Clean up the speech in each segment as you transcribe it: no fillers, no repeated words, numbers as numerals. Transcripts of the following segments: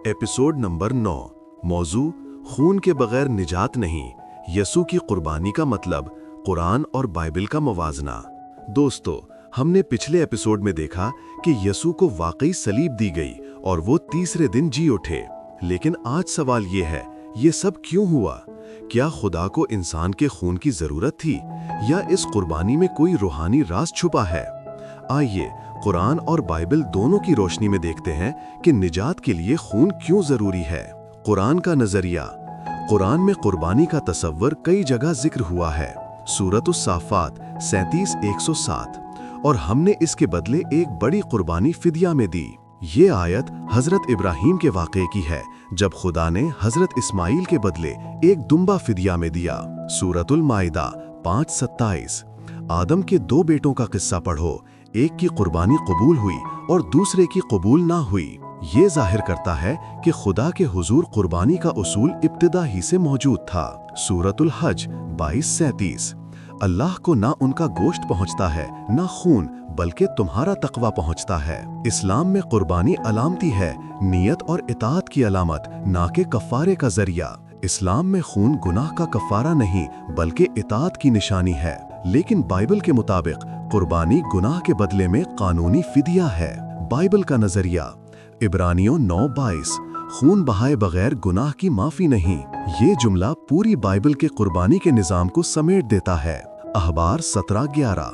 Episode number 9। मौजू खून के बगैर निजात नहीं, यसू की कुर्बानी का मतलब, कुरान और बाइबल का मवाजना। दोस्तों, हमने पिछले एपिसोड में देखा कि यसू को वाकई सलीब दी गई और वो तीसरे दिन जी उठे। लेकिन आज सवाल ये है, ये सब क्यों हुआ? क्या खुदा को इंसान के खून की जरूरत थी, या इस कुर्बानी में कोई रूहानी राज छुपा है? आइए कुरान और बाइबल दोनों की रोशनी में देखते हैं कि निजात के लिए खून क्यों जरूरी है। कुरान का नजरिया। कुरान में कुर्बानी का तस्वर कई जगह जिक्र हुआ है। सूरत उस-साफ़ात 37:107। और हमने इसके बदले एक बड़ी कुर्बानी फिदिया में दी। ये आयत हजरत इब्राहीम के वाक़े की है, जब खुदा ने हजरत इस्माइल के बदले एक दुम्बा फिदिया में दिया। सूरतुल माइदा 5:27। आदम के 2 बेटों का किस्सा पढ़ो, एक की कुर्बानी कबूल हुई और दूसरे की कबूल ना हुई। ये जाहिर करता है कि खुदा के हुजूर कुर्बानी का उसूल इब्तिदा ही से मौजूद था। सूरतुल हज 22:37। अल्लाह को ना उनका गोश्त पहुंचता है, ना खून, बल्कि तुम्हारा तकवा पहुंचता है। इस्लाम में कुर्बानी अलामती है, नियत और इताअत की अलामत, ना कि कफ़ारे का जरिया। इस्लाम में खून गुनाह का कफ़ारा नहीं, बल्कि इताअत की निशानी है। लेकिन बाइबल के मुताबिक कुर्बानी गुनाह के बदले में कानूनी फिदिया है। बाइबल का नजरिया। इब्रानियों 9:22। खून बहाए बगैर गुनाह की माफी नहीं। ये जुमला पूरी बाइबल के कुर्बानी के निजाम को समेट देता है। अहबार 17:11।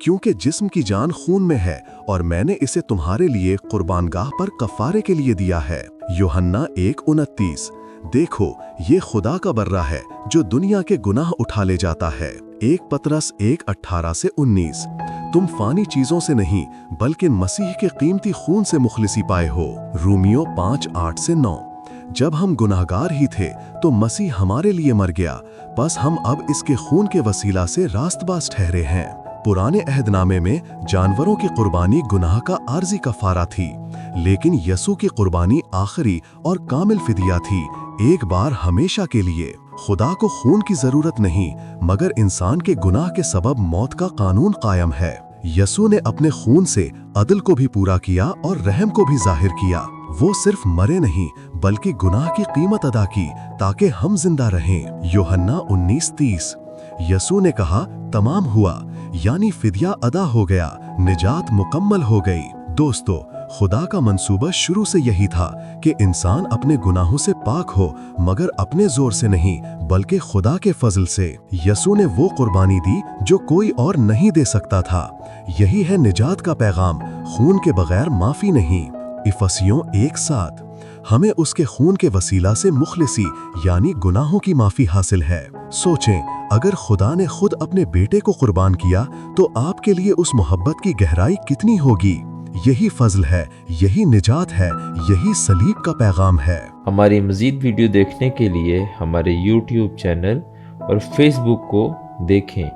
क्योंकि जिस्म की जान खून में है और मैंने इसे तुम्हारे लिए कुर्बानगाह पर कफारे के लिए दिया है। यूहन्ना 1:29। देखो, ये खुदा का बर्रा है जो दुनिया के गुनाह उठा ले जाता है। 1 पतरस 1:18-19। तुम फानी चीजों से नहीं, बल्कि मसीह के कीमती खून से मुखलिसी पाए हो। रोमियो 5:8-9। जब हम गुनाहगार ही थे तो मसीह हमारे लिए मर गया, बस हम अब इसके खून के वसीला से रास्तबाज ठहरे हैं। पुराने अहदनामे में जानवरों की कुर्बानी गुनाह का आर्जी कफारा थी, लेकिन यसू की कुर्बानी आखिरी और कामिल फिदिया थी, एक बार हमेशा के लिए। खुदा को खून की जरूरत नहीं, मगर इंसान के गुनाह के सबब मौत का कानून कायम है। यसू ने अपने खून से अदल को भी पूरा किया और रहम को भी जाहिर किया। वो सिर्फ मरे नहीं, बल्कि गुनाह की कीमत अदा की ताकि हम जिंदा रहें। यूहन्ना 19:30। यसू ने कहा, तमाम हुआ, यानी फिदिया अदा हो गया, निजात मुकम्मल हो गई। दोस्तों, खुदा का मंसूबा शुरू से यही था कि इंसान अपने गुनाहों से पाक हो, मगर अपने जोर से नहीं, बल्कि खुदा के फजल से। यसू ने वो कुर्बानी दी जो कोई और नहीं दे सकता था। यही है निजात का पैगाम, खून के बगैर माफी नहीं। इफसियों 1:7। हमें उसके खून के वसीला से मुखलिसी यानी गुनाहों की माफी हासिल है। सोचें, अगर खुदा ने खुद अपने बेटे को कुर्बान किया तो आपके लिए उस मोहब्बत की गहराई कितनी होगी। यही फजल है, यही निजात है, यही सलीब का पैगाम है। हमारी मज़ीद वीडियो देखने के लिए हमारे YouTube चैनल और Facebook को देखें,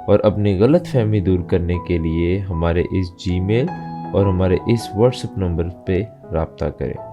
और अपनी गलत फहमी दूर करने के लिए हमारे इस Gmail और हमारे इस WhatsApp नंबर पे राब्ता करें।